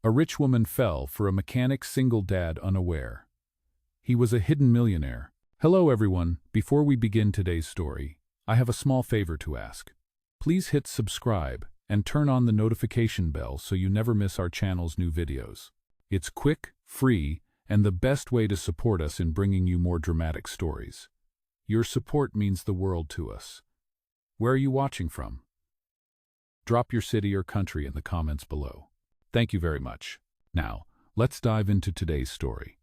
A rich woman fell for a mechanic's single dad unaware. He was a hidden millionaire. Hello everyone, before we begin today's story, I have a small favor to ask. Please hit subscribe and turn on the notification bell so you never miss our channel's new videos. It's quick, free, and the best way to support us in bringing you more dramatic stories. Your support means the world to us. Where are you watching from? Drop your city or country in the comments below. Thank you very much. Now, let's dive into today's story.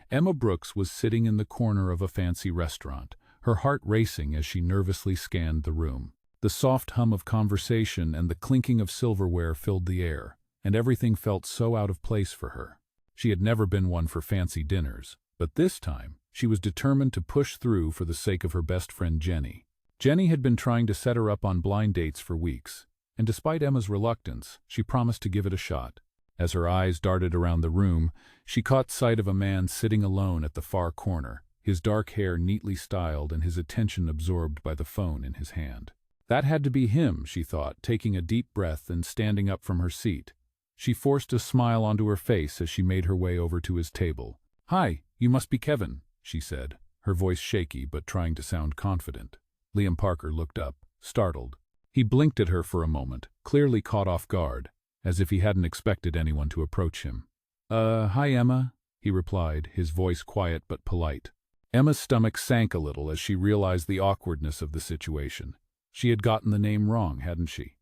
Emma Brooks was sitting in the corner of a fancy restaurant, her heart racing as she nervously scanned the room. The soft hum of conversation and the clinking of silverware filled the air, and everything felt so out of place for her. She had never been one for fancy dinners, but this time, she was determined to push through for the sake of her best friend Jenny. Jenny had been trying to set her up on blind dates for weeks, and despite Emma's reluctance, she promised to give it a shot. As her eyes darted around the room, she caught sight of a man sitting alone at the far corner, his dark hair neatly styled and his attention absorbed by the phone in his hand. That had to be him, she thought, taking a deep breath and standing up from her seat. She forced a smile onto her face as she made her way over to his table. "Hi, you must be Kevin," she said, her voice shaky but trying to sound confident. Liam Parker looked up, startled. He blinked at her for a moment, clearly caught off guard, as if he hadn't expected anyone to approach him. Hi Emma," he replied, his voice quiet but polite. Emma's stomach sank a little as she realized the awkwardness of the situation. She had gotten the name wrong, hadn't she?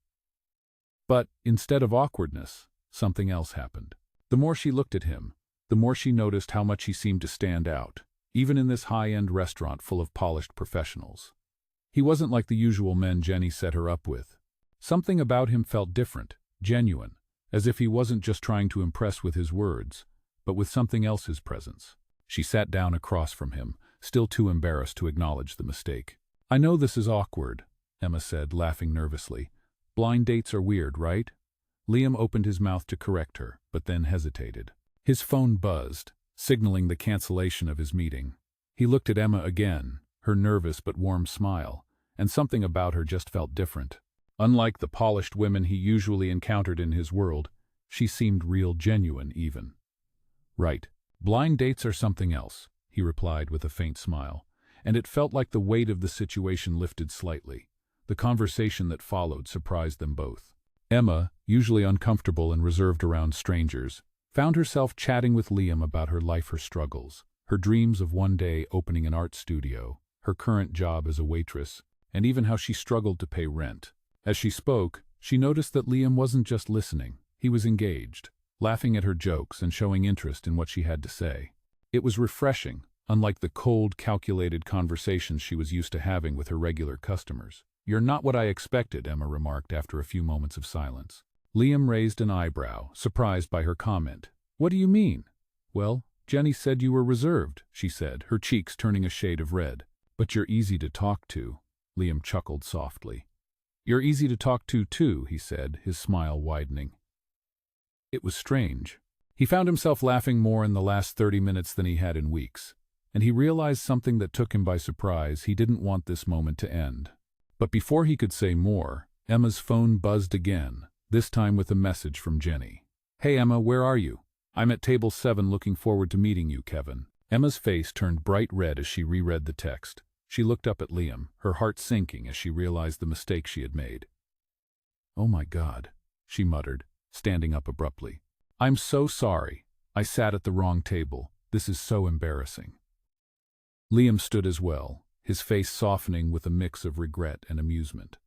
But, instead of awkwardness, something else happened. The more she looked at him, the more she noticed how much he seemed to stand out, even in this high-end restaurant full of polished professionals. He wasn't like the usual men Jenny set her up with. Something about him felt different, genuine, as if he wasn't just trying to impress with his words, but with something else's presence. She sat down across from him, still too embarrassed to acknowledge the mistake. "I know this is awkward," Emma said, laughing nervously. "Blind dates are weird, right?" Liam opened his mouth to correct her, but then hesitated. His phone buzzed, signaling the cancellation of his meeting. He looked at Emma again, her nervous but warm smile, and something about her just felt different. Unlike the polished women he usually encountered in his world, she seemed real, genuine even. "Right. Blind dates are something else," he replied with a faint smile, and it felt like the weight of the situation lifted slightly. The conversation that followed surprised them both. Emma, usually uncomfortable and reserved around strangers, found herself chatting with Liam about her life, her struggles, her dreams of one day opening an art studio, her current job as a waitress, and even how she struggled to pay rent. As she spoke, she noticed that Liam wasn't just listening, he was engaged, laughing at her jokes and showing interest in what she had to say. It was refreshing, unlike the cold, calculated conversations she was used to having with her regular customers. "You're not what I expected," Emma remarked after a few moments of silence. Liam raised an eyebrow, surprised by her comment. "What do you mean?" "Well, Jenny said you were reserved," she said, her cheeks turning a shade of red. "But you're easy to talk to," Liam chuckled softly. "You're easy to talk to too," he said, his smile widening. It was strange. He found himself laughing more in the last 30 minutes than he had in weeks, and he realized something that took him by surprise. He didn't want this moment to end. But before he could say more, Emma's phone buzzed again, this time with a message from Jenny. "Hey Emma, where are you? I'm at table 7 looking forward to meeting you, Kevin." Emma's face turned bright red as she reread the text. She looked up at Liam, her heart sinking as she realized the mistake she had made. "Oh my God," she muttered, standing up abruptly. "I'm so sorry. I sat at the wrong table. This is so embarrassing." Liam stood as well, his face softening with a mix of regret and amusement.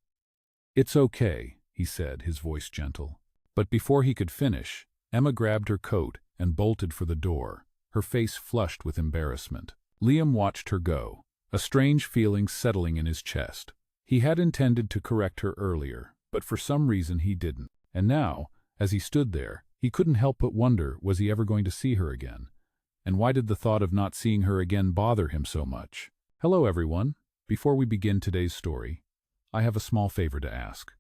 "It's okay," he said, his voice gentle. But before he could finish, Emma grabbed her coat and bolted for the door, her face flushed with embarrassment. Liam watched her go, a strange feeling settling in his chest. He had intended to correct her earlier, but for some reason he didn't. And now, as he stood there, he couldn't help but wonder, was he ever going to see her again? And why did the thought of not seeing her again bother him so much? Hello everyone. Before we begin today's story, I have a small favor to ask.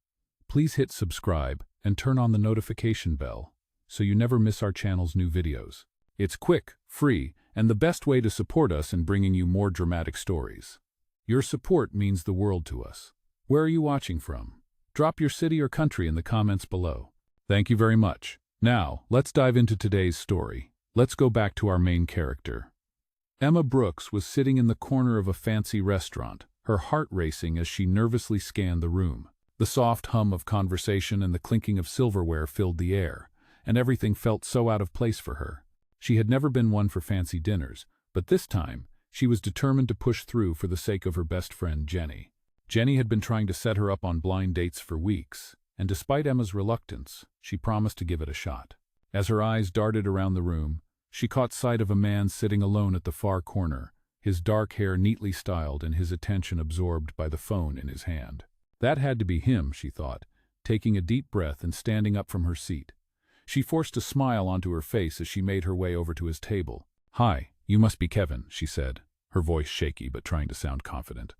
Please hit subscribe and turn on the notification bell so you never miss our channel's new videos. It's quick, free, and the best way to support us in bringing you more dramatic stories. Your support means the world to us. Where are you watching from? Drop your city or country in the comments below. Thank you very much. Now, let's dive into today's story. Let's go back to our main character. Emma Brooks was sitting in the corner of a fancy restaurant, her heart racing as she nervously scanned the room. The soft hum of conversation and the clinking of silverware filled the air, and everything felt so out of place for her. She had never been one for fancy dinners, but this time, she was determined to push through for the sake of her best friend, Jenny. Jenny had been trying to set her up on blind dates for weeks, and despite Emma's reluctance, she promised to give it a shot. As her eyes darted around the room, she caught sight of a man sitting alone at the far corner, his dark hair neatly styled and his attention absorbed by the phone in his hand. That had to be him, she thought, taking a deep breath and standing up from her seat. She forced a smile onto her face as she made her way over to his table. "Hi, you must be Kevin," she said, her voice shaky but trying to sound confident.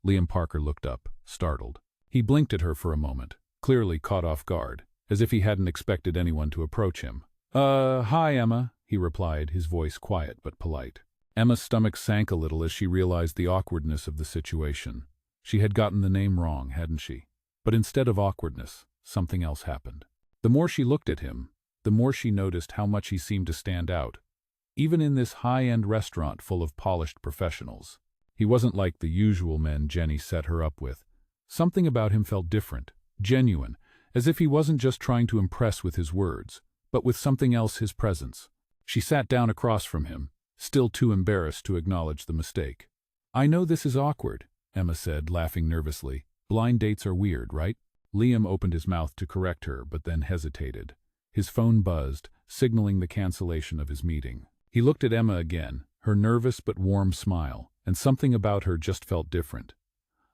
Liam Parker looked up, startled. He blinked at her for a moment, clearly caught off guard, as if he hadn't expected anyone to approach him. Hi, Emma," he replied, his voice quiet but polite. Emma's stomach sank a little as she realized the awkwardness of the situation. She had gotten the name wrong, hadn't she? But instead of awkwardness, something else happened. The more she looked at him, the more she noticed how much he seemed to stand out. Even in this high-end restaurant full of polished professionals, he wasn't like the usual men Jenny set her up with. Something about him felt different, genuine, as if he wasn't just trying to impress with his words, but with something else, his presence. She sat down across from him, still too embarrassed to acknowledge the mistake. "I know this is awkward," Emma said, laughing nervously. "Blind dates are weird, right?" Liam opened his mouth to correct her, but then hesitated. His phone buzzed, signaling the cancellation of his meeting. He looked at Emma again, her nervous but warm smile, and something about her just felt different.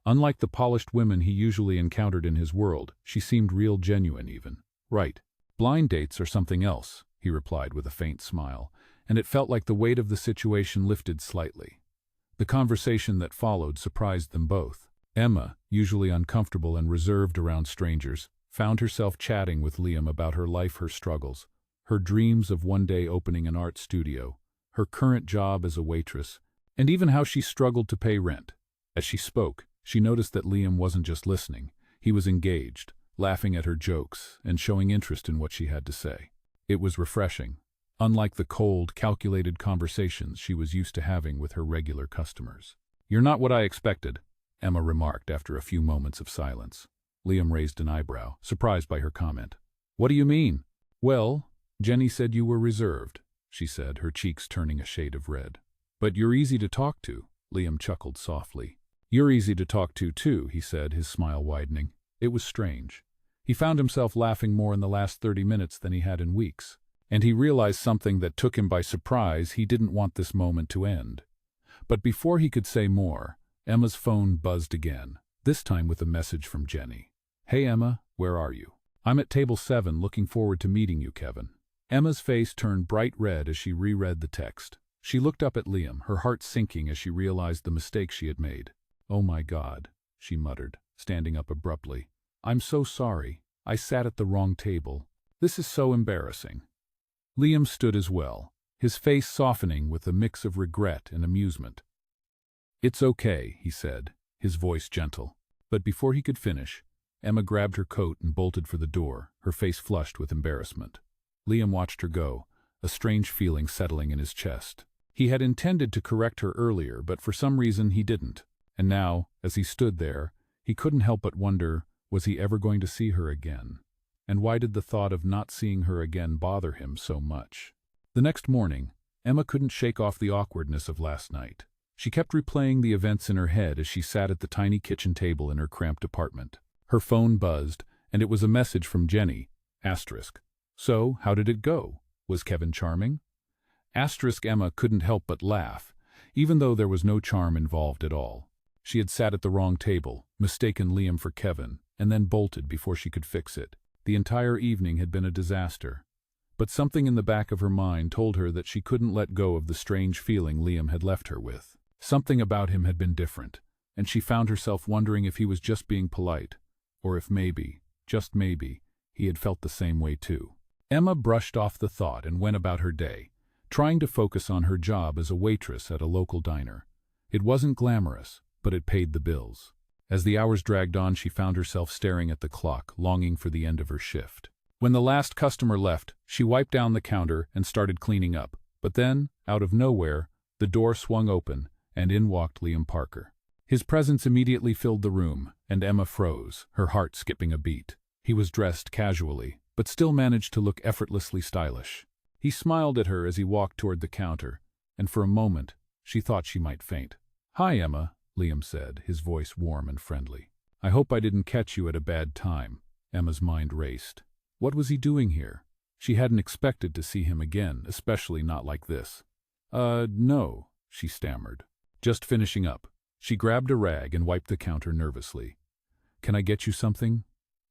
Unlike the polished women he usually encountered in his world, she seemed real, genuine even. "Right. Blind dates are something else," he replied with a faint smile, and it felt like the weight of the situation lifted slightly. The conversation that followed surprised them both. Emma, usually uncomfortable and reserved around strangers, found herself chatting with Liam about her life, her struggles, her dreams of one day opening an art studio, her current job as a waitress, and even how she struggled to pay rent. As she spoke, she noticed that Liam wasn't just listening. He was engaged, laughing at her jokes and showing interest in what she had to say. It was refreshing, unlike the cold, calculated conversations she was used to having with her regular customers. "You're not what I expected," Emma remarked after a few moments of silence. Liam raised an eyebrow, surprised by her comment. "What do you mean?" "Well, Jenny said you were reserved," she said, her cheeks turning a shade of red. "But you're easy to talk to," Liam chuckled softly. "You're easy to talk to, too," he said, his smile widening. It was strange. He found himself laughing more in the last 30 minutes than he had in weeks. And he realized something that took him by surprise. He didn't want this moment to end. But before he could say more, Emma's phone buzzed again, this time with a message from Jenny. "Hey Emma, where are you? I'm at table 7 looking forward to meeting you, Kevin." Emma's face turned bright red as she reread the text. She looked up at Liam, her heart sinking as she realized the mistake she had made. "Oh my God," she muttered, standing up abruptly. "I'm so sorry. I sat at the wrong table. This is so embarrassing." Liam stood as well, his face softening with a mix of regret and amusement. "It's okay," he said, his voice gentle. But before he could finish, Emma grabbed her coat and bolted for the door, her face flushed with embarrassment. Liam watched her go, a strange feeling settling in his chest. He had intended to correct her earlier, but for some reason he didn't. And now, as he stood there, he couldn't help but wonder, was he ever going to see her again? And why did the thought of not seeing her again bother him so much? The next morning, Emma couldn't shake off the awkwardness of last night. She kept replaying the events in her head as she sat at the tiny kitchen table in her cramped apartment. Her phone buzzed, and it was a message from Jenny. Asterisk. "So, how did it go? Was Kevin charming?" Asterisk. Emma couldn't help but laugh, even though there was no charm involved at all. She had sat at the wrong table, mistaken Liam for Kevin, and then bolted before she could fix it. The entire evening had been a disaster. But something in the back of her mind told her that she couldn't let go of the strange feeling Liam had left her with. Something about him had been different, and she found herself wondering if he was just being polite, or if maybe, just maybe, he had felt the same way too. Emma brushed off the thought and went about her day, trying to focus on her job as a waitress at a local diner. It wasn't glamorous, but it paid the bills. As the hours dragged on, she found herself staring at the clock, longing for the end of her shift. When the last customer left, she wiped down the counter and started cleaning up. But then, out of nowhere, the door swung open, and in walked Liam Parker. His presence immediately filled the room, and Emma froze, her heart skipping a beat. He was dressed casually, but still managed to look effortlessly stylish. He smiled at her as he walked toward the counter, and for a moment, she thought she might faint. "Hi, Emma," Liam said, his voice warm and friendly. "I hope I didn't catch you at a bad time." Emma's mind raced. What was he doing here? She hadn't expected to see him again, especially not like this. No," she stammered. "Just finishing up." She grabbed a rag and wiped the counter nervously. "Can I get you something?"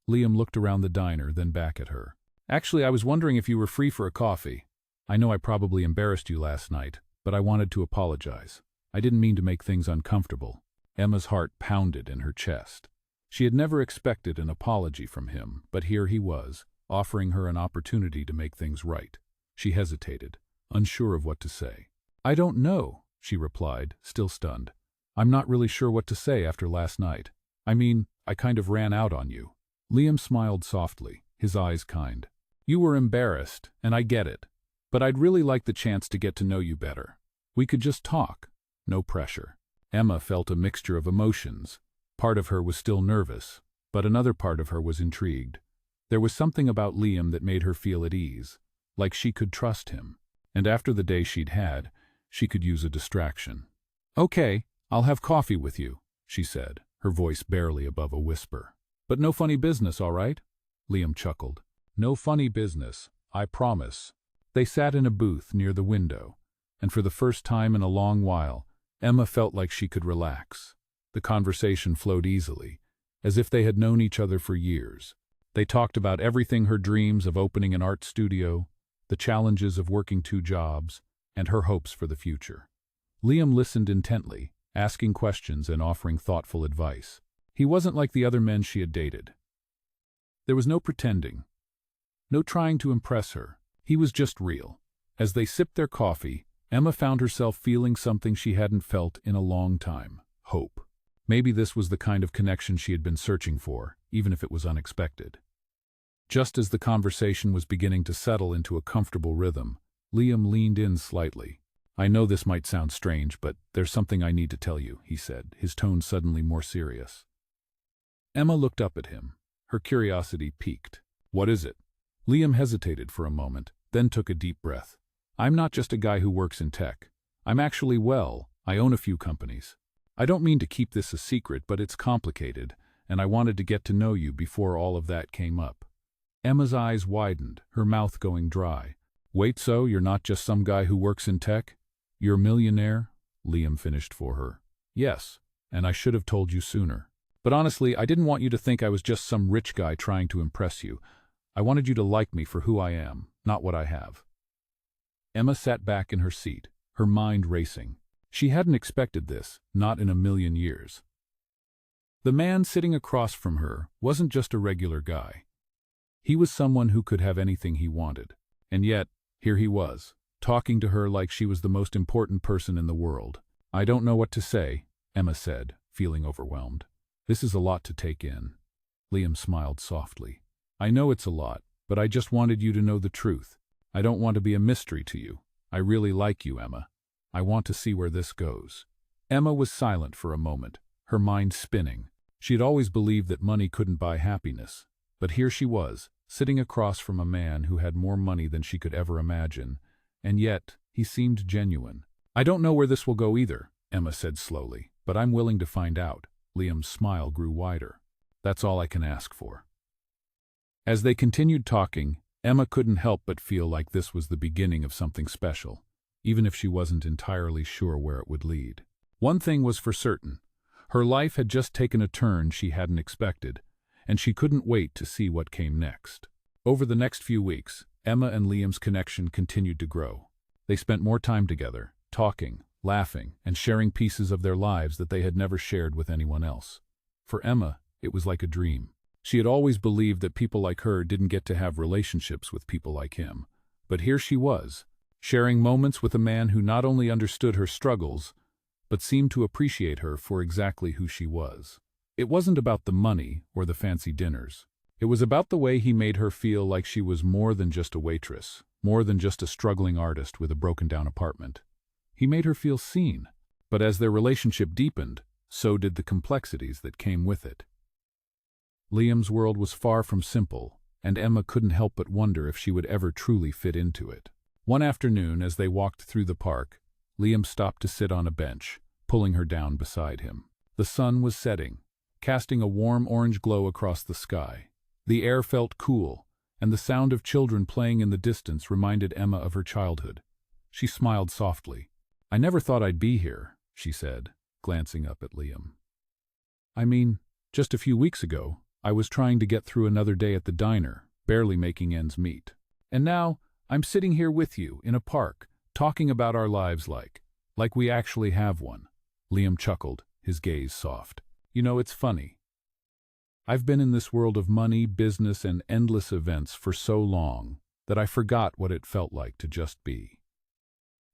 Liam looked around the diner, then back at her. "Actually, I was wondering if you were free for a coffee. I know I probably embarrassed you last night, but I wanted to apologize. I didn't mean to make things uncomfortable." Emma's heart pounded in her chest. She had never expected an apology from him, but here he was, offering her an opportunity to make things right. She hesitated, unsure of what to say. "I don't know," she replied, still stunned. "I'm not really sure what to say after last night. I mean, I kind of ran out on you." Liam smiled softly, his eyes kind. "You were embarrassed, and I get it. But I'd really like the chance to get to know you better. We could just talk. No pressure." Emma felt a mixture of emotions. Part of her was still nervous, but another part of her was intrigued. There was something about Liam that made her feel at ease, like she could trust him. And after the day she'd had, she could use a distraction. "Okay, I'll have coffee with you," she said, her voice barely above a whisper. "But no funny business, all right?" Liam chuckled. "No funny business, I promise." They sat in a booth near the window, and for the first time in a long while, Emma felt like she could relax. The conversation flowed easily, as if they had known each other for years. They talked about everything: her dreams of opening an art studio, the challenges of working 2 jobs, and her hopes for the future. Liam listened intently, asking questions and offering thoughtful advice. He wasn't like the other men she had dated. There was no pretending, no trying to impress her. He was just real. As they sipped their coffee, Emma found herself feeling something she hadn't felt in a long time: hope. Maybe this was the kind of connection she had been searching for, even if it was unexpected. Just as the conversation was beginning to settle into a comfortable rhythm, Liam leaned in slightly. "I know this might sound strange, but there's something I need to tell you," he said, his tone suddenly more serious. Emma looked up at him, her curiosity piqued. "What is it?" Liam hesitated for a moment, then took a deep breath. "I'm not just a guy who works in tech. I own a few companies. I don't mean to keep this a secret, but it's complicated, and I wanted to get to know you before all of that came up." Emma's eyes widened, her mouth going dry. "Wait, so you're not just some guy who works in tech? You're Millionaire?" Liam finished for her. "Yes, and I should have told you sooner. But honestly, I didn't want you to think I was just some rich guy trying to impress you. I wanted you to like me for who I am, not what I have." Emma sat back in her seat, her mind racing. She hadn't expected this, not in a million years. The man sitting across from her wasn't just a regular guy. He was someone who could have anything he wanted. And yet, here he was, talking to her like she was the most important person in the world. "I don't know what to say," Emma said, feeling overwhelmed. "This is a lot to take in." Liam smiled softly. "I know it's a lot, but I just wanted you to know the truth. I don't want to be a mystery to you. I really like you, Emma. I want to see where this goes." Emma was silent for a moment, her mind spinning. She had always believed that money couldn't buy happiness. But here she was, sitting across from a man who had more money than she could ever imagine. And yet, he seemed genuine. "I don't know where this will go either," Emma said slowly, "but I'm willing to find out." Liam's smile grew wider. "That's all I can ask for." As they continued talking, Emma couldn't help but feel like this was the beginning of something special, even if she wasn't entirely sure where it would lead. One thing was for certain: her life had just taken a turn she hadn't expected, and she couldn't wait to see what came next. Over the next few weeks, Emma and Liam's connection continued to grow. They spent more time together, talking, laughing, and sharing pieces of their lives that they had never shared with anyone else. For Emma, it was like a dream. She had always believed that people like her didn't get to have relationships with people like him. But here she was, sharing moments with a man who not only understood her struggles, but seemed to appreciate her for exactly who she was. It wasn't about the money or the fancy dinners. It was about the way he made her feel like she was more than just a waitress, more than just a struggling artist with a broken-down apartment. He made her feel seen, but as their relationship deepened, so did the complexities that came with it. Liam's world was far from simple, and Emma couldn't help but wonder if she would ever truly fit into it. One afternoon, as they walked through the park, Liam stopped to sit on a bench, pulling her down beside him. The sun was setting, casting a warm orange glow across the sky. The air felt cool, and the sound of children playing in the distance reminded Emma of her childhood. She smiled softly. "I never thought I'd be here," she said, glancing up at Liam. "I mean, just a few weeks ago, I was trying to get through another day at the diner, barely making ends meet. And now, I'm sitting here with you, in a park, talking about our lives like we actually have one." Liam chuckled, his gaze soft. "You know, it's funny. I've been in this world of money, business, and endless events for so long that I forgot what it felt like to just be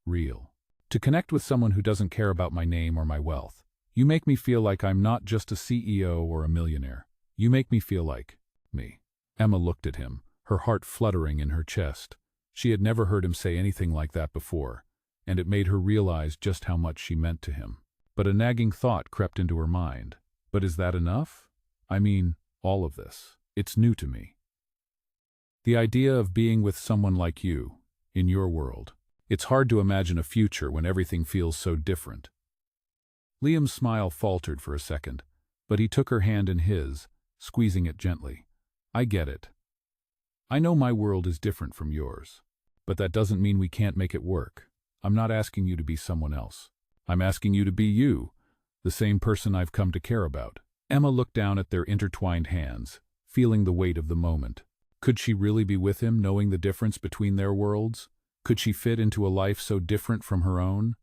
real. To connect with someone who doesn't care about my name or my wealth. You make me feel like I'm not just a CEO or a millionaire. You make me feel like me." Emma looked at him, her heart fluttering in her chest. She had never heard him say anything like that before, and it made her realize just how much she meant to him. But a nagging thought crept into her mind. But is that enough? I mean, all of this. It's new to me. The idea of being with someone like you, in your world. It's hard to imagine a future when everything feels so different. Liam's smile faltered for a second, but he took her hand in his, squeezing it gently. "I get it. I know my world is different from yours, but that doesn't mean we can't make it work. I'm not asking you to be someone else. I'm asking you to be you, the same person I've come to care about." Emma looked down at their intertwined hands, feeling the weight of the moment. Could she really be with him, knowing the difference between their worlds? Could she fit into a life so different from her own?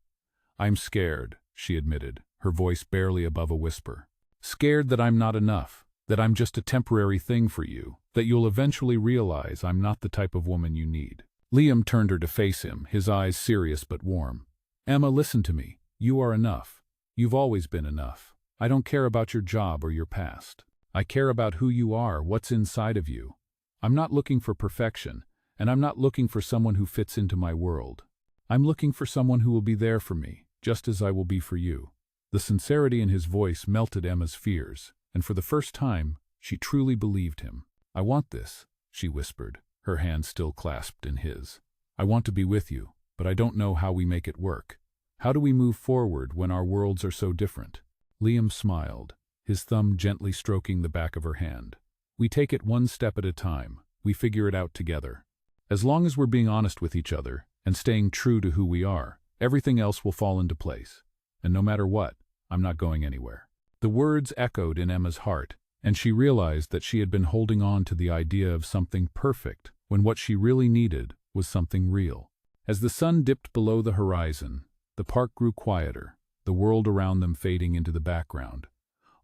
"I'm scared," she admitted, her voice barely above a whisper. "Scared that I'm not enough, that I'm just a temporary thing for you, that you'll eventually realize I'm not the type of woman you need." Liam turned her to face him, his eyes serious but warm. "Emma, listen to me. You are enough. You've always been enough. I don't care about your job or your past. I care about who you are, what's inside of you. I'm not looking for perfection, and I'm not looking for someone who fits into my world. I'm looking for someone who will be there for me, just as I will be for you." The sincerity in his voice melted Emma's fears, and for the first time, she truly believed him. "I want this," she whispered, her hand still clasped in his. "I want to be with you, but I don't know how we make it work. How do we move forward when our worlds are so different?" Liam smiled, his thumb gently stroking the back of her hand. "We take it one step at a time. We figure it out together. As long as we're being honest with each other and staying true to who we are, everything else will fall into place. And no matter what, I'm not going anywhere." The words echoed in Emma's heart, and she realized that she had been holding on to the idea of something perfect when what she really needed was something real. As the sun dipped below the horizon, the park grew quieter, the world around them fading into the background.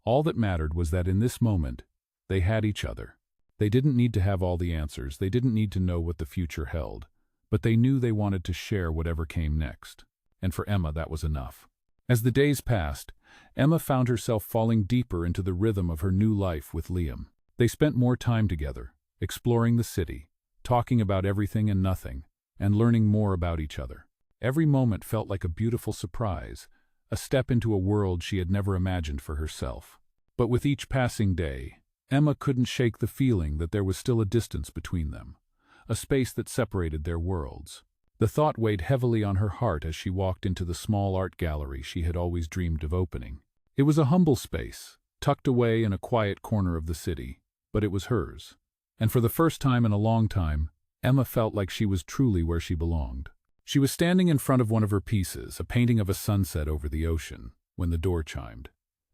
All that mattered was that in this moment, they had each other. They didn't need to have all the answers, they didn't need to know what the future held, but they knew they wanted to share whatever came next. And for Emma, that was enough. As the days passed, Emma found herself falling deeper into the rhythm of her new life with Liam. They spent more time together, exploring the city, talking about everything and nothing, and learning more about each other. Every moment felt like a beautiful surprise, a step into a world she had never imagined for herself. But with each passing day, Emma couldn't shake the feeling that there was still a distance between them, a space that separated their worlds. The thought weighed heavily on her heart as she walked into the small art gallery she had always dreamed of opening. It was a humble space, tucked away in a quiet corner of the city, but it was hers. And for the first time in a long time, Emma felt like she was truly where she belonged. She was standing in front of one of her pieces, a painting of a sunset over the ocean, when the door chimed.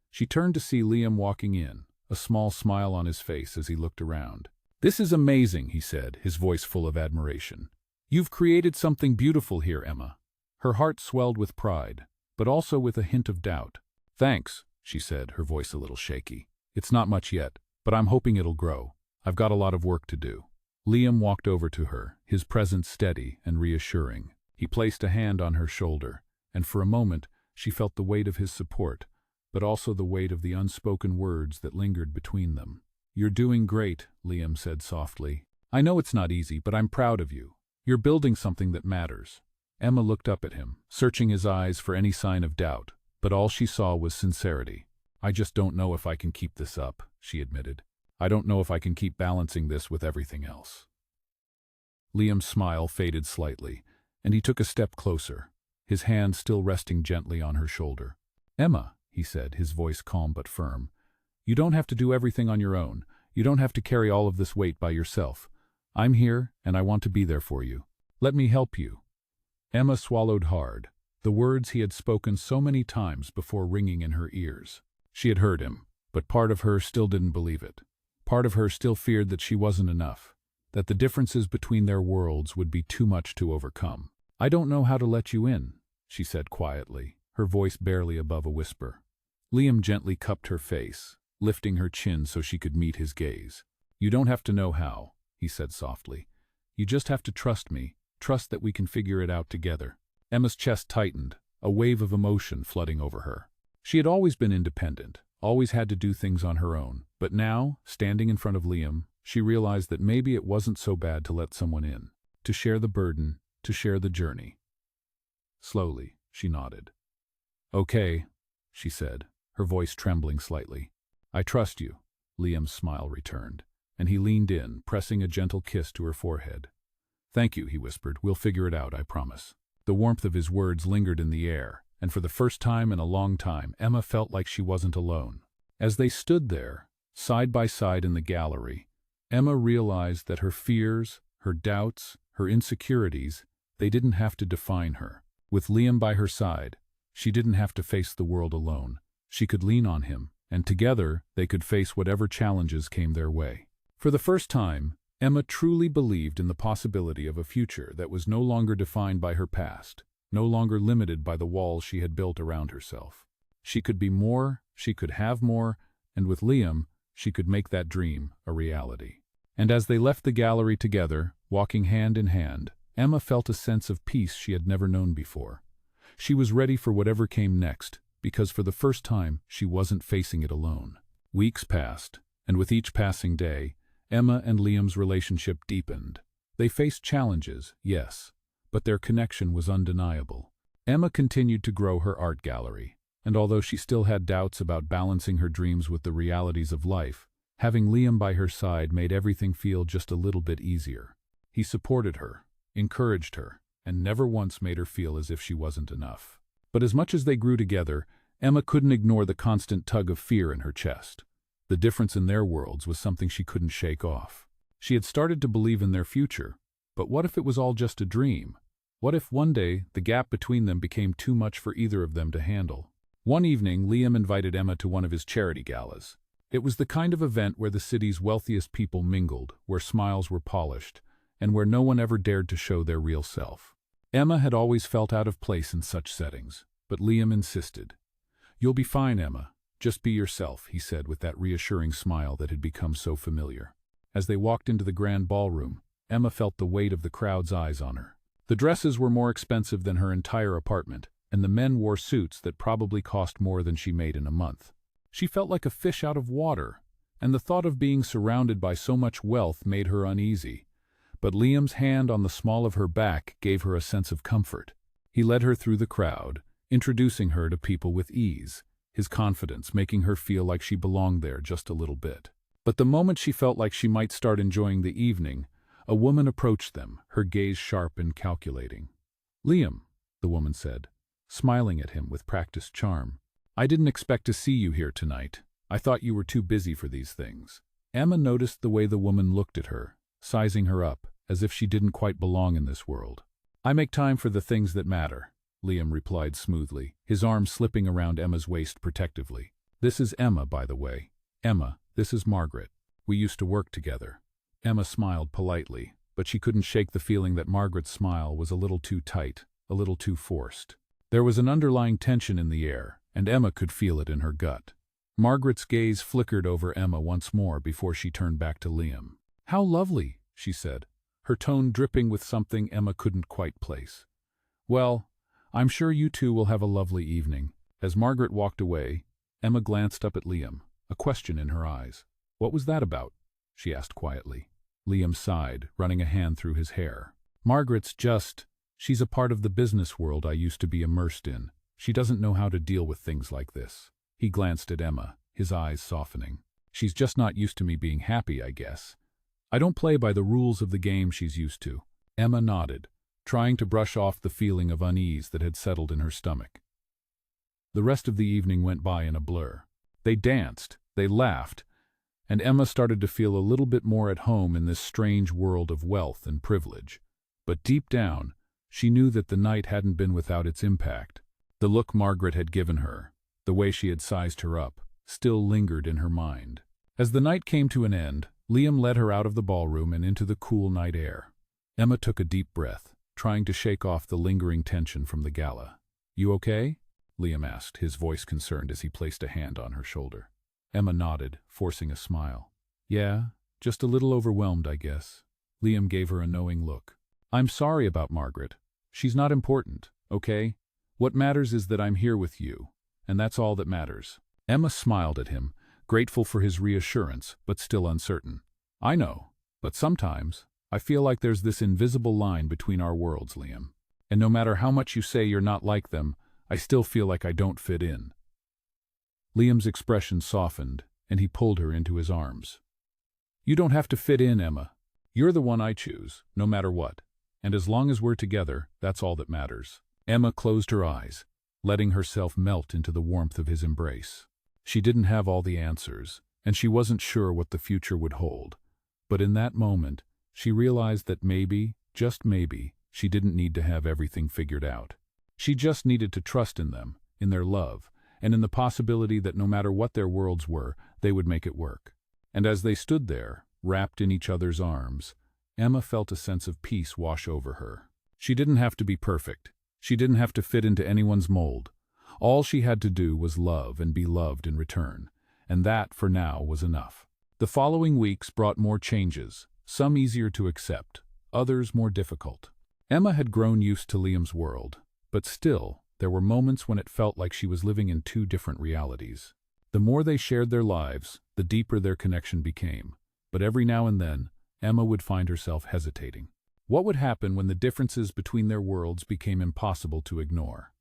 She turned to see Liam walking in, a small smile on his face as he looked around. "This is amazing," he said, his voice full of admiration. "You've created something beautiful here, Emma." Her heart swelled with pride, but also with a hint of doubt. "Thanks," she said, her voice a little shaky. "It's not much yet, but I'm hoping it'll grow. I've got a lot of work to do." Liam walked over to her, his presence steady and reassuring. He placed a hand on her shoulder, and for a moment she felt the weight of his support, but also the weight of the unspoken words that lingered between them. You're doing great, Liam said softly. I know it's not easy, but I'm proud of you. You're building something that matters. Emma looked up at him, searching his eyes for any sign of doubt, but all she saw was sincerity. I just don't know if I can keep this up, she admitted. I don't know if I can keep balancing this with everything else. Liam's smile faded slightly, and he took a step closer, his hand still resting gently on her shoulder. Emma, he said, his voice calm but firm, you don't have to do everything on your own. You don't have to carry all of this weight by yourself. I'm here, and I want to be there for you. Let me help you. Emma swallowed hard, the words he had spoken so many times before ringing in her ears. She had heard him, but part of her still didn't believe it. Part of her still feared that she wasn't enough, that the differences between their worlds would be too much to overcome. I don't know how to let you in, she said quietly, her voice barely above a whisper. Liam gently cupped her face, lifting her chin so she could meet his gaze. You don't have to know how, he said softly. You just have to trust me, trust that we can figure it out together. Emma's chest tightened, a wave of emotion flooding over her. She had always been independent, always had to do things on her own, but now, standing in front of Liam, she realized that maybe it wasn't so bad to let someone in, to share the burden, to share the journey. Slowly, she nodded. Okay, she said, her voice trembling slightly. I trust you, Liam's smile returned, and he leaned in, pressing a gentle kiss to her forehead. Thank you, he whispered. We'll figure it out, I promise. The warmth of his words lingered in the air, and for the first time in a long time, Emma felt like she wasn't alone. As they stood there, side by side in the gallery, Emma realized that her fears, her doubts, her insecurities, they didn't have to define her. With Liam by her side, she didn't have to face the world alone. She could lean on him, and together they could face whatever challenges came their way. For the first time, Emma truly believed in the possibility of a future that was no longer defined by her past, no longer limited by the walls she had built around herself. She could be more, she could have more, and with Liam, she could make that dream a reality. And as they left the gallery together, walking hand in hand, Emma felt a sense of peace she had never known before. She was ready for whatever came next, because for the first time, she wasn't facing it alone. Weeks passed, and with each passing day, Emma and Liam's relationship deepened. They faced challenges, yes, but their connection was undeniable. Emma continued to grow her art gallery, and although she still had doubts about balancing her dreams with the realities of life, having Liam by her side made everything feel just a little bit easier. He supported her, encouraged her, and never once made her feel as if she wasn't enough. But as much as they grew together, Emma couldn't ignore the constant tug of fear in her chest. The difference in their worlds was something she couldn't shake off. She had started to believe in their future, but what if it was all just a dream? What if one day the gap between them became too much for either of them to handle? One evening, Liam invited Emma to one of his charity galas. It was the kind of event where the city's wealthiest people mingled, where smiles were polished, and where no one ever dared to show their real self. Emma had always felt out of place in such settings, but Liam insisted. You'll be fine, Emma. Just be yourself, he said with that reassuring smile that had become so familiar. As they walked into the grand ballroom, Emma felt the weight of the crowd's eyes on her. The dresses were more expensive than her entire apartment, and the men wore suits that probably cost more than she made in a month. She felt like a fish out of water, and the thought of being surrounded by so much wealth made her uneasy. But Liam's hand on the small of her back gave her a sense of comfort. He led her through the crowd, introducing her to people with ease, his confidence making her feel like she belonged there just a little bit. But the moment she felt like she might start enjoying the evening, a woman approached them, her gaze sharp and calculating. Liam, the woman said, smiling at him with practiced charm. I didn't expect to see you here tonight. I thought you were too busy for these things. Emma noticed the way the woman looked at her, sizing her up, as if she didn't quite belong in this world. I make time for the things that matter, Liam replied smoothly, his arm slipping around Emma's waist protectively. This is Emma, by the way. Emma, this is Margaret. We used to work together. Emma smiled politely, but she couldn't shake the feeling that Margaret's smile was a little too tight, a little too forced. There was an underlying tension in the air, and Emma could feel it in her gut. Margaret's gaze flickered over Emma once more before she turned back to Liam. How lovely, she said, her tone dripping with something Emma couldn't quite place. Well, I'm sure you two will have a lovely evening. As Margaret walked away, Emma glanced up at Liam, a question in her eyes. What was that about? She asked quietly. Liam sighed, running a hand through his hair. Margaret's just, she's a part of the business world I used to be immersed in. She doesn't know how to deal with things like this. He glanced at Emma, his eyes softening. She's just not used to me being happy, I guess. I don't play by the rules of the game she's used to. Emma nodded, trying to brush off the feeling of unease that had settled in her stomach. The rest of the evening went by in a blur. They danced, they laughed, and Emma started to feel a little bit more at home in this strange world of wealth and privilege. But deep down, she knew that the night hadn't been without its impact. The look Margaret had given her, the way she had sized her up, still lingered in her mind. As the night came to an end, Liam led her out of the ballroom and into the cool night air. Emma took a deep breath, trying to shake off the lingering tension from the gala. "You okay?" Liam asked, his voice concerned as he placed a hand on her shoulder. Emma nodded, forcing a smile. "Yeah, just a little overwhelmed, I guess." Liam gave her a knowing look. "I'm sorry about Margaret. She's not important, okay? What matters is that I'm here with you, and that's all that matters." Emma smiled at him, grateful for his reassurance, but still uncertain. "I know, but sometimes I feel like there's this invisible line between our worlds, Liam. And no matter how much you say you're not like them, I still feel like I don't fit in." Liam's expression softened, and he pulled her into his arms. "You don't have to fit in, Emma. You're the one I choose, no matter what. And as long as we're together, that's all that matters." Emma closed her eyes, letting herself melt into the warmth of his embrace. She didn't have all the answers, and she wasn't sure what the future would hold. But in that moment, she realized that maybe, just maybe, she didn't need to have everything figured out. She just needed to trust in them, in their love, and in the possibility that no matter what their worlds were, they would make it work. And as they stood there, wrapped in each other's arms, Emma felt a sense of peace wash over her. She didn't have to be perfect. She didn't have to fit into anyone's mold. All she had to do was love and be loved in return, and that, for now, was enough. The following weeks brought more changes, some easier to accept, others more difficult. Emma had grown used to Liam's world, but still, there were moments when it felt like she was living in two different realities. The more they shared their lives, the deeper their connection became. But every now and then, Emma would find herself hesitating. What would happen when the differences between their worlds became impossible to ignore?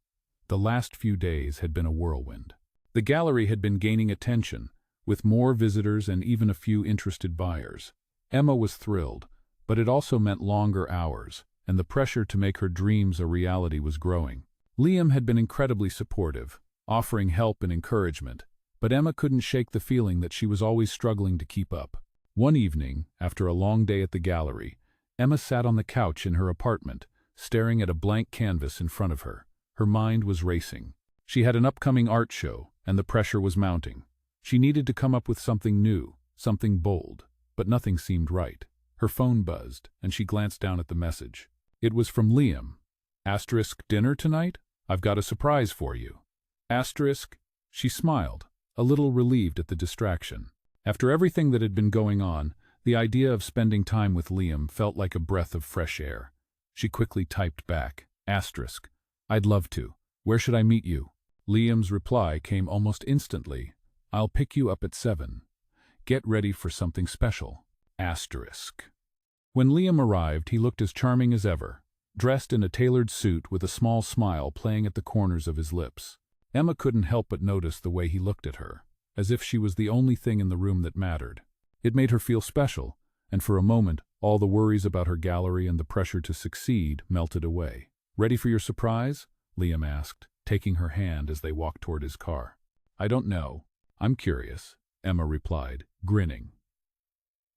The last few days had been a whirlwind. The gallery had been gaining attention, with more visitors and even a few interested buyers. Emma was thrilled, but it also meant longer hours, and the pressure to make her dreams a reality was growing. Liam had been incredibly supportive, offering help and encouragement, but Emma couldn't shake the feeling that she was always struggling to keep up. One evening, after a long day at the gallery, Emma sat on the couch in her apartment, staring at a blank canvas in front of her. Her mind was racing. She had an upcoming art show, and the pressure was mounting. She needed to come up with something new, something bold, but nothing seemed right. Her phone buzzed, and she glanced down at the message. It was from Liam. "Dinner tonight? I've got a surprise for you." She smiled, a little relieved at the distraction. After everything that had been going on, the idea of spending time with Liam felt like a breath of fresh air. She quickly typed back, "I'd love to. Where should I meet you?" Liam's reply came almost instantly. "I'll pick you up at 7. Get ready for something special. When Liam arrived, he looked as charming as ever, dressed in a tailored suit with a small smile playing at the corners of his lips. Emma couldn't help but notice the way he looked at her, as if she was the only thing in the room that mattered. It made her feel special, and for a moment, all the worries about her gallery and the pressure to succeed melted away. "Ready for your surprise?" Liam asked, taking her hand as they walked toward his car. "I don't know. I'm curious," Emma replied, grinning.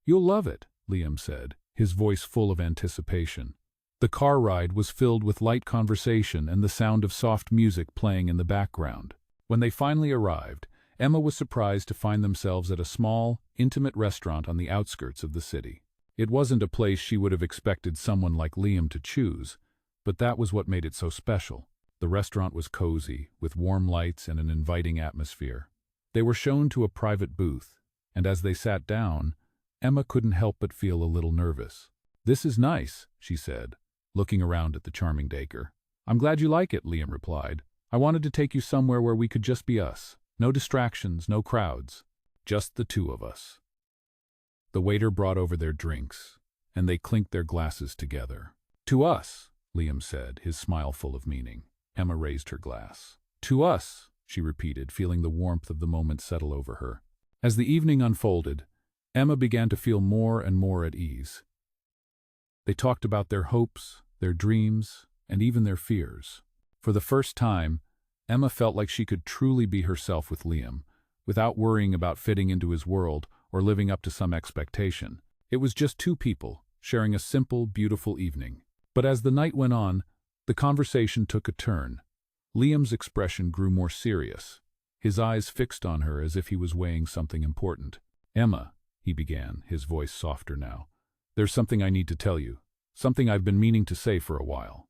"You'll love it," Liam said, his voice full of anticipation. The car ride was filled with light conversation and the sound of soft music playing in the background. When they finally arrived, Emma was surprised to find themselves at a small, intimate restaurant on the outskirts of the city. It wasn't a place she would have expected someone like Liam to choose, but that was what made it so special. The restaurant was cozy, with warm lights and an inviting atmosphere. They were shown to a private booth, and as they sat down, Emma couldn't help but feel a little nervous. "This is nice," she said, looking around at the charming Dacre. "I'm glad you like it," Liam replied. "I wanted to take you somewhere where we could just be us. No distractions, no crowds. Just the two of us." The waiter brought over their drinks, and they clinked their glasses together. "To us," Liam said, his smile full of meaning. Emma raised her glass. "To us," she repeated, feeling the warmth of the moment settle over her. As the evening unfolded, Emma began to feel more and more at ease. They talked about their hopes, their dreams, and even their fears. For the first time, Emma felt like she could truly be herself with Liam, without worrying about fitting into his world or living up to some expectation. It was just two people, sharing a simple, beautiful evening. But as the night went on, the conversation took a turn. Liam's expression grew more serious, his eyes fixed on her as if he was weighing something important. "Emma," he began, his voice softer now, "there's something I need to tell you, something I've been meaning to say for a while."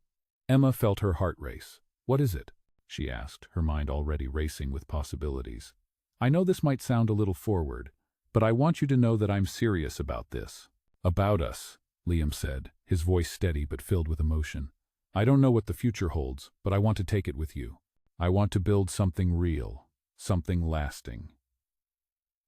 Emma felt her heart race. "What is it?" she asked, her mind already racing with possibilities. "I know this might sound a little forward, but I want you to know that I'm serious about this." "About us," Liam said, his voice steady but filled with emotion. "I don't know what the future holds, but I want to take it with you. I want to build something real, something lasting."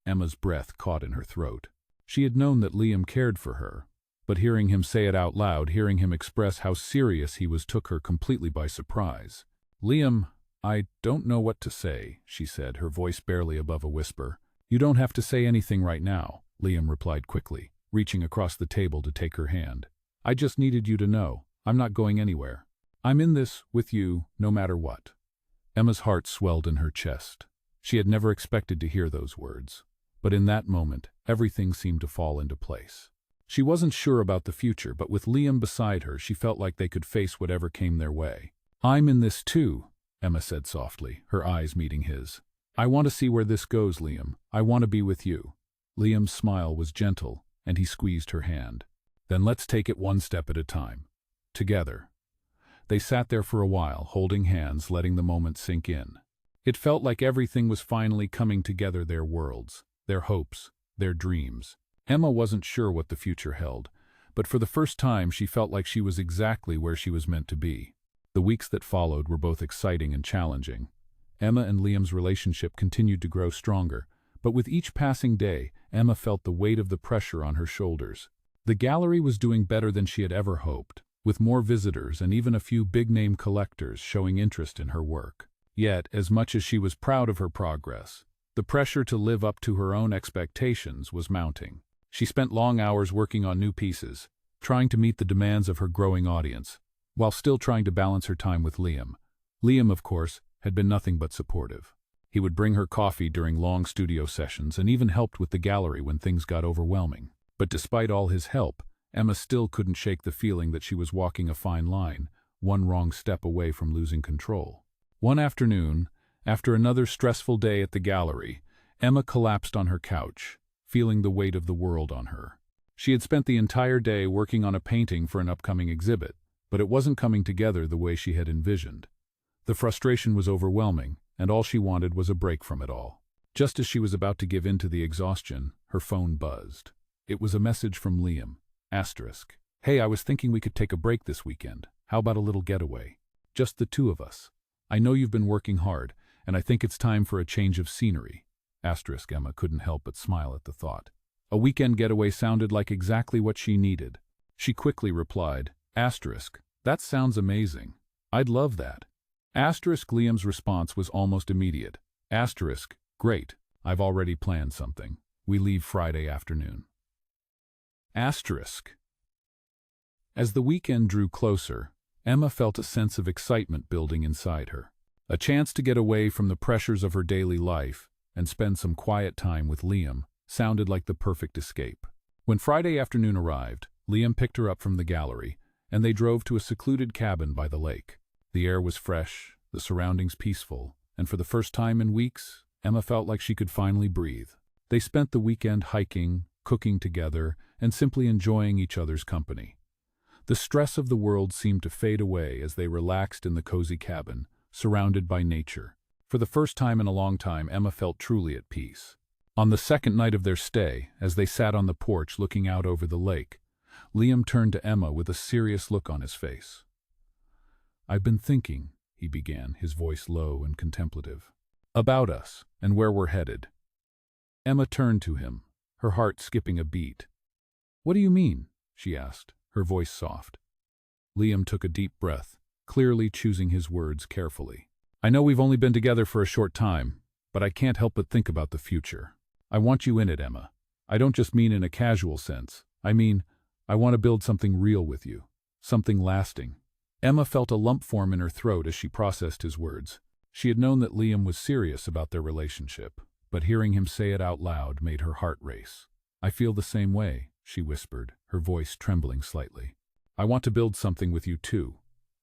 Emma's breath caught in her throat. She had known that Liam cared for her, but hearing him say it out loud, hearing him express how serious he was, took her completely by surprise. "Liam, I don't know what to say," she said, her voice barely above a whisper. "You don't have to say anything right now," Liam replied quickly, reaching across the table to take her hand. "I just needed you to know, I'm not going anywhere. I'm in this with you no matter what." Emma's heart swelled in her chest. She had never expected to hear those words, but in that moment, everything seemed to fall into place. She wasn't sure about the future, but with Liam beside her, she felt like they could face whatever came their way. "I'm in this too," Emma said softly, her eyes meeting his. "I want to see where this goes, Liam. I want to be with you." Liam's smile was gentle, and he squeezed her hand. "Then let's take it one step at a time. Together." They sat there for a while, holding hands, letting the moment sink in. It felt like everything was finally coming together, their worlds, their hopes, their dreams. Emma wasn't sure what the future held, but for the first time she felt like she was exactly where she was meant to be. The weeks that followed were both exciting and challenging. Emma and Liam's relationship continued to grow stronger, but with each passing day, Emma felt the weight of the pressure on her shoulders. The gallery was doing better than she had ever hoped, with more visitors and even a few big-name collectors showing interest in her work. Yet, as much as she was proud of her progress, the pressure to live up to her own expectations was mounting. She spent long hours working on new pieces, trying to meet the demands of her growing audience, while still trying to balance her time with Liam. Liam, of course, had been nothing but supportive. He would bring her coffee during long studio sessions and even helped with the gallery when things got overwhelming. But despite all his help, Emma still couldn't shake the feeling that she was walking a fine line, one wrong step away from losing control. One afternoon, after another stressful day at the gallery, Emma collapsed on her couch, feeling the weight of the world on her. She had spent the entire day working on a painting for an upcoming exhibit, but it wasn't coming together the way she had envisioned. The frustration was overwhelming, and all she wanted was a break from it all. Just as she was about to give in to the exhaustion, her phone buzzed. It was a message from Liam. Asterisk. "Hey, I was thinking we could take a break this weekend. How about a little getaway? Just the two of us. I know you've been working hard, and I think it's time for a change of scenery." Asterisk. Emma couldn't help but smile at the thought. A weekend getaway sounded like exactly what she needed. She quickly replied, Asterisk. "That sounds amazing. I'd love that." Asterisk. Liam's response was almost immediate. Asterisk. "Great. I've already planned something. We leave Friday afternoon." Asterisk. As the weekend drew closer, Emma felt a sense of excitement building inside her. A chance to get away from the pressures of her daily life and spend some quiet time with Liam sounded like the perfect escape. When Friday afternoon arrived, Liam picked her up from the gallery, and they drove to a secluded cabin by the lake. The air was fresh, the surroundings peaceful, and for the first time in weeks, Emma felt like she could finally breathe. They spent the weekend hiking, cooking together, and simply enjoying each other's company. The stress of the world seemed to fade away as they relaxed in the cozy cabin, surrounded by nature. For the first time in a long time, Emma felt truly at peace. On the second night of their stay, as they sat on the porch looking out over the lake, Liam turned to Emma with a serious look on his face. "I've been thinking," he began, his voice low and contemplative, "about us and where we're headed." Emma turned to him, her heart skipping a beat. "What do you mean?" she asked, her voice soft. Liam took a deep breath, clearly choosing his words carefully. "I know we've only been together for a short time, but I can't help but think about the future. I want you in it, Emma. I don't just mean in a casual sense. I mean, I want to build something real with you. Something lasting." Emma felt a lump form in her throat as she processed his words. She had known that Liam was serious about their relationship, but hearing him say it out loud made her heart race. "I feel the same way," she whispered, her voice trembling slightly. "I want to build something with you too."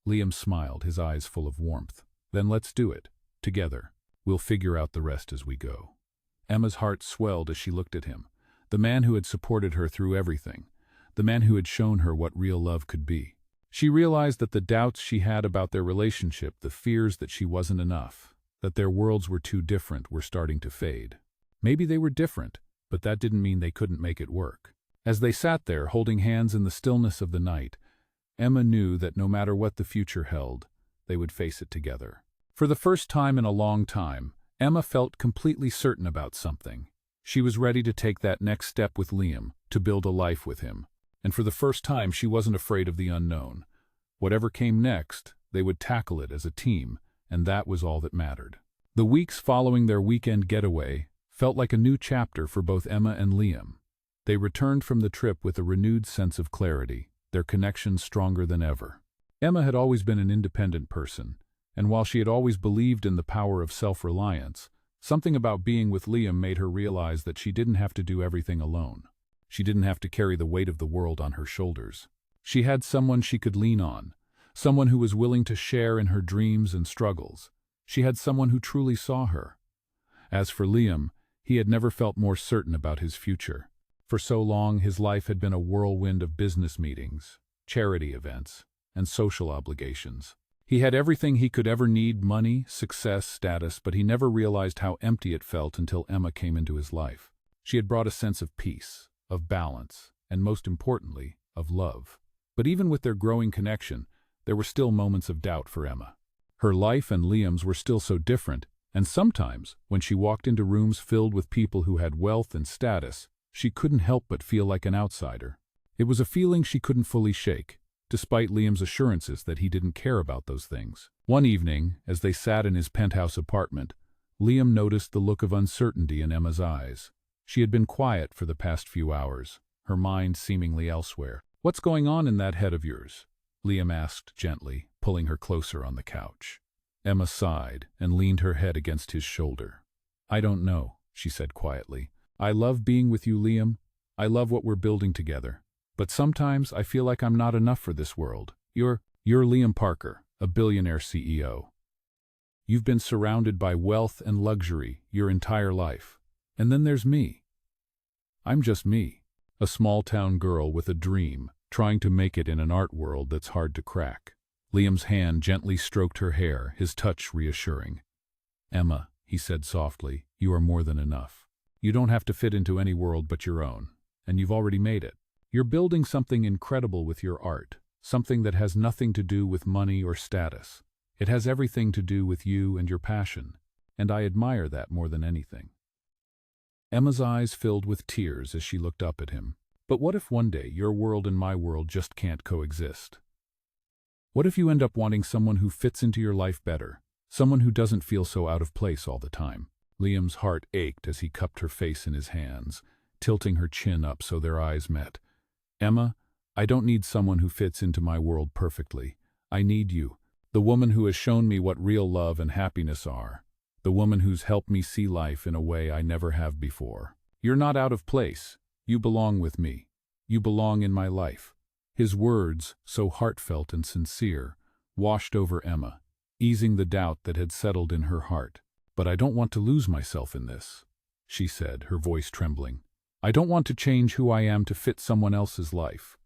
Liam smiled, his eyes full of warmth. "Then let's do it. Together. We'll figure out the rest as we go." Emma's heart swelled as she looked at him, the man who had supported her through everything, the man who had shown her what real love could be. She realized that the doubts she had about their relationship, the fears that she wasn't enough, that their worlds were too different, were starting to fade. Maybe they were different, but that didn't mean they couldn't make it work. As they sat there, holding hands in the stillness of the night, Emma knew that no matter what the future held, they would face it together. For the first time in a long time, Emma felt completely certain about something. She was ready to take that next step with Liam, to build a life with him. And for the first time, she wasn't afraid of the unknown. Whatever came next, they would tackle it as a team, and that was all that mattered. The weeks following their weekend getaway felt like a new chapter for both Emma and Liam. They returned from the trip with a renewed sense of clarity, their connection stronger than ever. Emma had always been an independent person, and while she had always believed in the power of self-reliance, something about being with Liam made her realize that she didn't have to do everything alone. She didn't have to carry the weight of the world on her shoulders. She had someone she could lean on, someone who was willing to share in her dreams and struggles. She had someone who truly saw her. As for Liam, he had never felt more certain about his future. For so long, his life had been a whirlwind of business meetings, charity events, and social obligations. He had everything he could ever need: money, success, status, but he never realized how empty it felt until Emma came into his life. She had brought a sense of peace, of balance, and most importantly, of love. But even with their growing connection, there were still moments of doubt for Emma. Her life and Liam's were still so different, and sometimes, when she walked into rooms filled with people who had wealth and status, she couldn't help but feel like an outsider. It was a feeling she couldn't fully shake, despite Liam's assurances that he didn't care about those things. One evening, as they sat in his penthouse apartment, Liam noticed the look of uncertainty in Emma's eyes. She had been quiet for the past few hours, her mind seemingly elsewhere. "What's going on in that head of yours?" Liam asked gently, pulling her closer on the couch. Emma sighed and leaned her head against his shoulder. "I don't know," she said quietly. "I love being with you, Liam. I love what we're building together. But sometimes I feel like I'm not enough for this world. You're Liam Parker, a billionaire CEO. You've been surrounded by wealth and luxury your entire life. And then there's me. I'm just me, a small-town girl with a dream, trying to make it in an art world that's hard to crack." Liam's hand gently stroked her hair, his touch reassuring. "Emma," he said softly, "you are more than enough. You don't have to fit into any world but your own, and you've already made it. You're building something incredible with your art, something that has nothing to do with money or status. It has everything to do with you and your passion, and I admire that more than anything." Emma's eyes filled with tears as she looked up at him. "But what if one day your world and my world just can't coexist? What if you end up wanting someone who fits into your life better, someone who doesn't feel so out of place all the time?" Liam's heart ached as he cupped her face in his hands, tilting her chin up so their eyes met. "Emma, I don't need someone who fits into my world perfectly. I need you, the woman who has shown me what real love and happiness are. The woman who's helped me see life in a way I never have before. You're not out of place. You belong with me. You belong in my life." His words, so heartfelt and sincere, washed over Emma, easing the doubt that had settled in her heart. "But I don't want to lose myself in this," she said, her voice trembling. "I don't want to change who I am to fit someone else's life."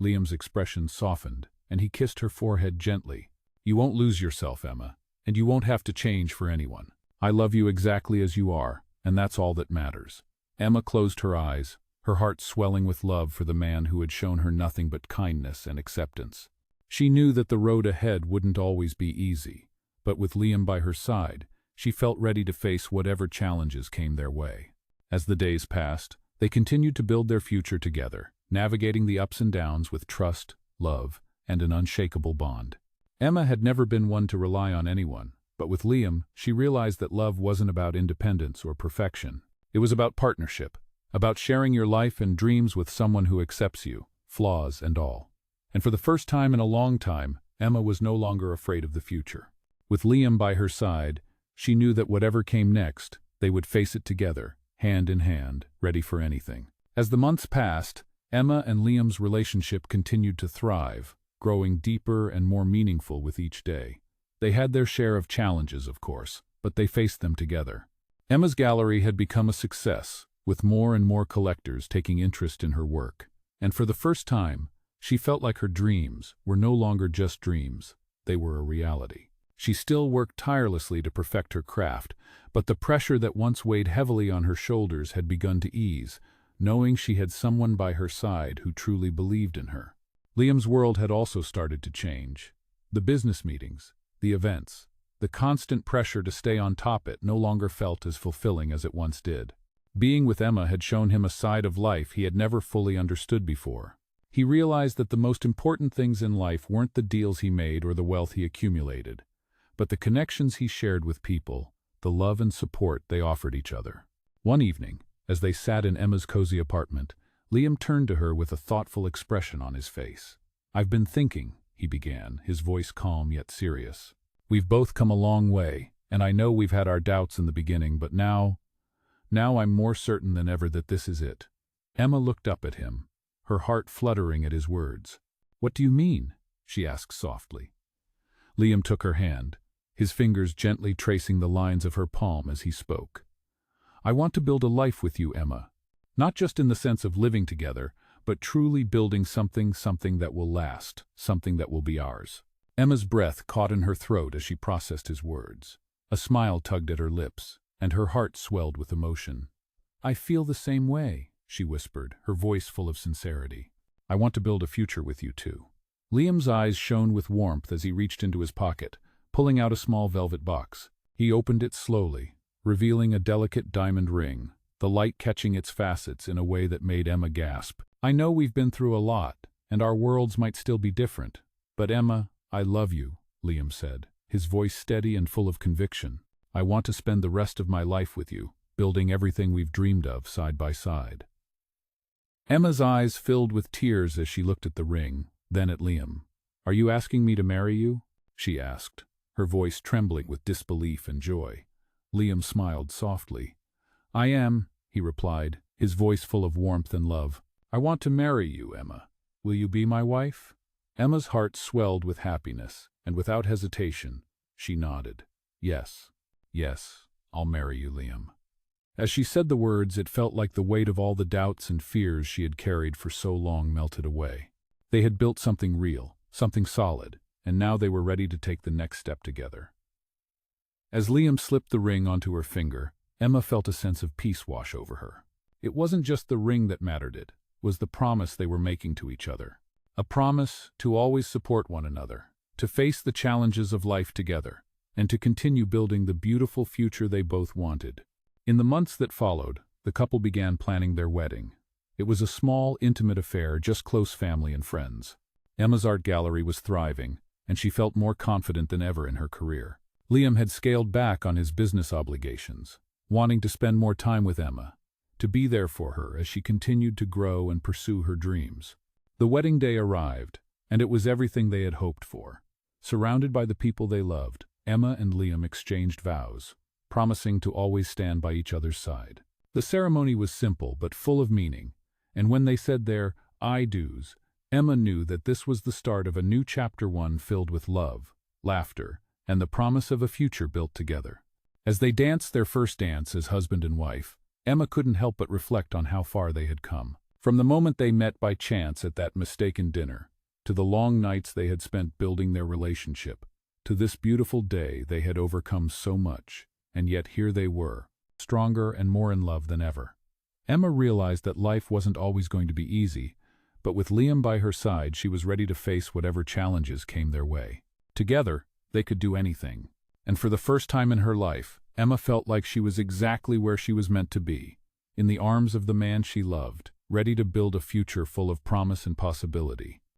Liam's expression softened, and he kissed her forehead gently. "You won't lose yourself, Emma, and you won't have to change for anyone. I love you exactly as you are, and that's all that matters." Emma closed her eyes, her heart swelling with love for the man who had shown her nothing but kindness and acceptance. She knew that the road ahead wouldn't always be easy, but with Liam by her side, she felt ready to face whatever challenges came their way. As the days passed, They continued to build their future together, navigating the ups and downs with trust, love, and an unshakable bond. Emma had never been one to rely on anyone, but with Liam, she realized that love wasn't about independence or perfection. It was about partnership, about sharing your life and dreams with someone who accepts you, flaws and all. And for the first time in a long time, Emma was no longer afraid of the future. With Liam by her side, she knew that whatever came next, they would face it together, hand in hand, ready for anything. As the months passed, Emma and Liam's relationship continued to thrive, growing deeper and more meaningful with each day. They had their share of challenges, of course, but they faced them together. Emma's gallery had become a success, with more and more collectors taking interest in her work. And for the first time, she felt like her dreams were no longer just dreams, they were a reality. She still worked tirelessly to perfect her craft, but the pressure that once weighed heavily on her shoulders had begun to ease, knowing she had someone by her side who truly believed in her. Liam's world had also started to change. The business meetings, the events, the constant pressure to stay on top it no longer felt as fulfilling as it once did. Being with Emma had shown him a side of life he had never fully understood before. He realized that the most important things in life weren't the deals he made or the wealth he accumulated, but the connections he shared with people, the love and support they offered each other. One evening, as they sat in Emma's cozy apartment, Liam turned to her with a thoughtful expression on his face. "I've been thinking," he began, his voice calm yet serious. "We've both come a long way, and I know we've had our doubts in the beginning, but now I'm more certain than ever that this is it." Emma looked up at him, her heart fluttering at his words. "What do you mean?" she asked softly. Liam took her hand, his fingers gently tracing the lines of her palm as he spoke. "I want to build a life with you, Emma. Not just in the sense of living together, but truly building something that will last, something that will be ours." Emma's breath caught in her throat as she processed his words. A smile tugged at her lips, and her heart swelled with emotion. "I feel the same way," she whispered, her voice full of sincerity. "I want to build a future with you too." Liam's eyes shone with warmth as he reached into his pocket, pulling out a small velvet box. He opened it slowly, revealing a delicate diamond ring, the light catching its facets in a way that made Emma gasp. "I know we've been through a lot, and our worlds might still be different, but Emma, I love you," Liam said, his voice steady and full of conviction. "I want to spend the rest of my life with you, building everything we've dreamed of side by side." Emma's eyes filled with tears as she looked at the ring, then at Liam. "Are you asking me to marry you?" she asked, her voice trembling with disbelief and joy. Liam smiled softly. "I am," he replied, his voice full of warmth and love. "I want to marry you, Emma. Will you be my wife?" Emma's heart swelled with happiness, and without hesitation, she nodded. "Yes, I'll marry you, Liam." As she said the words, it felt like the weight of all the doubts and fears she had carried for so long melted away. They had built something real, something solid, and now they were ready to take the next step together. As Liam slipped the ring onto her finger, Emma felt a sense of peace wash over her. It wasn't just the ring that mattered, it was the promise they were making to each other. A promise to always support one another, to face the challenges of life together, and to continue building the beautiful future they both wanted. In the months that followed, the couple began planning their wedding. It was a small, intimate affair, just close family and friends. Emma's art gallery was thriving, and she felt more confident than ever in her career. Liam had scaled back on his business obligations, wanting to spend more time with Emma, to be there for her as she continued to grow and pursue her dreams. The wedding day arrived, and it was everything they had hoped for. Surrounded by the people they loved, Emma and Liam exchanged vows, promising to always stand by each other's side. The ceremony was simple but full of meaning, and when they said their "I do's," Emma knew that this was the start of a new chapter, one filled with love, laughter, and the promise of a future built together. As they danced their first dance as husband and wife, Emma couldn't help but reflect on how far they had come. From the moment they met by chance at that mistaken dinner, to the long nights they had spent building their relationship, to this beautiful day they had overcome so much, and yet here they were, stronger and more in love than ever. Emma realized that life wasn't always going to be easy, but with Liam by her side she was ready to face whatever challenges came their way. Together, they could do anything. And for the first time in her life, Emma felt like she was exactly where she was meant to be, in the arms of the man she loved, ready to build a future full of promise and possibility.